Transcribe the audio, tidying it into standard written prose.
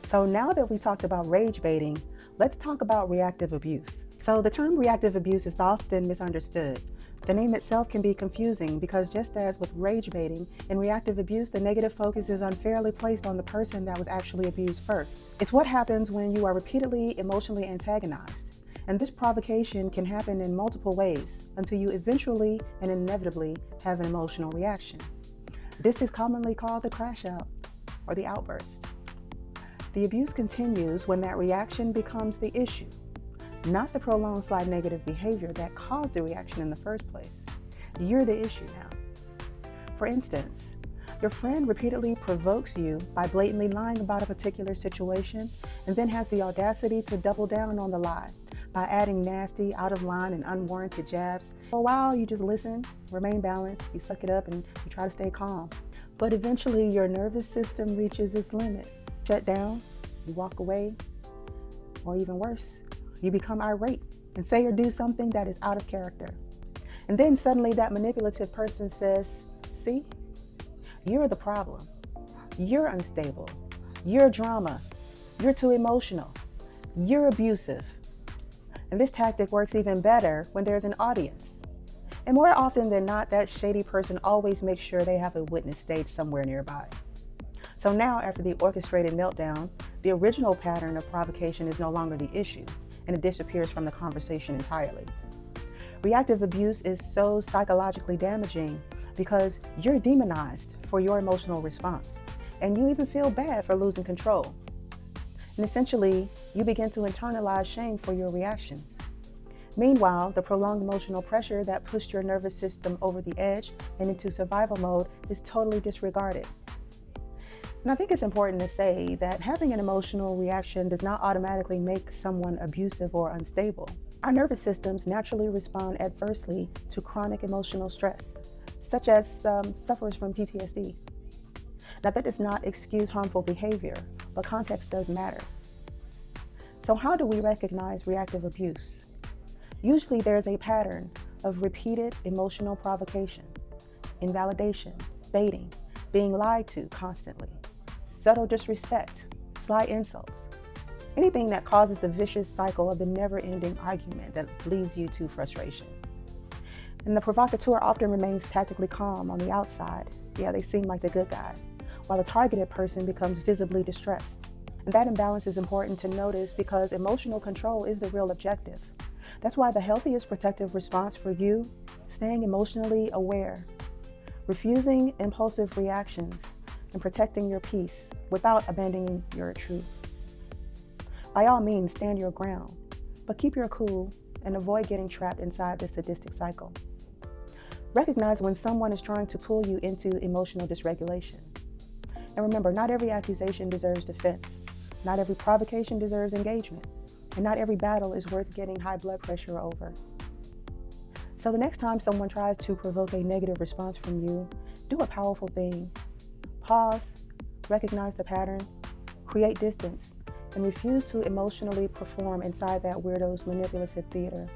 So now that we talked about rage baiting, let's talk about reactive abuse. So the term reactive abuse is often misunderstood. The name itself can be confusing because just as with rage baiting, in reactive abuse, the negative focus is unfairly placed on the person that was actually abused first. It's what happens when you are repeatedly emotionally antagonized. And this provocation can happen in multiple ways until you eventually and inevitably have an emotional reaction. This is commonly called the crash out or the outburst. The abuse continues when that reaction becomes the issue, not the prolonged slight negative behavior that caused the reaction in the first place. You're the issue now. For instance, your friend repeatedly provokes you by blatantly lying about a particular situation and then has the audacity to double down on the lie by adding nasty, out of line, and unwarranted jabs. For a while, you just listen, remain balanced, you suck it up, and you try to stay calm. But eventually, your nervous system reaches its limit. Shut down, you walk away, or even worse, you become irate and say or do something that is out of character. And then suddenly that manipulative person says, see, you're the problem. You're unstable. You're drama. You're too emotional. You're abusive. And this tactic works even better when there's an audience. And more often than not, that shady person always makes sure they have a witness stage somewhere nearby. So now, after the orchestrated meltdown, the original pattern of provocation is no longer the issue, and it disappears from the conversation entirely. Reactive abuse is so psychologically damaging because you're demonized for your emotional response, and you even feel bad for losing control. And essentially, you begin to internalize shame for your reactions. Meanwhile, the prolonged emotional pressure that pushed your nervous system over the edge and into survival mode is totally disregarded. And I think it's important to say that having an emotional reaction does not automatically make someone abusive or unstable. Our nervous systems naturally respond adversely to chronic emotional stress, such as sufferers from PTSD. Now, that does not excuse harmful behavior, but context does matter. So how do we recognize reactive abuse? Usually there's a pattern of repeated emotional provocation, invalidation, baiting, being lied to constantly, subtle disrespect, slight insults, anything that causes the vicious cycle of the never-ending argument that leads you to frustration. And the provocateur often remains tactically calm on the outside. Yeah, they seem like the good guy, while the targeted person becomes visibly distressed. And that imbalance is important to notice because emotional control is the real objective. That's why the healthiest protective response for you, staying emotionally aware, refusing impulsive reactions, and protecting your peace without abandoning your truth. By all means, stand your ground, but keep your cool and avoid getting trapped inside this sadistic cycle. Recognize when someone is trying to pull you into emotional dysregulation. And remember, not every accusation deserves defense. Not every provocation deserves engagement. And not every battle is worth getting high blood pressure over. So the next time someone tries to provoke a negative response from you, do a powerful thing. Pause, recognize the pattern, create distance, and refuse to emotionally perform inside that weirdo's manipulative theater.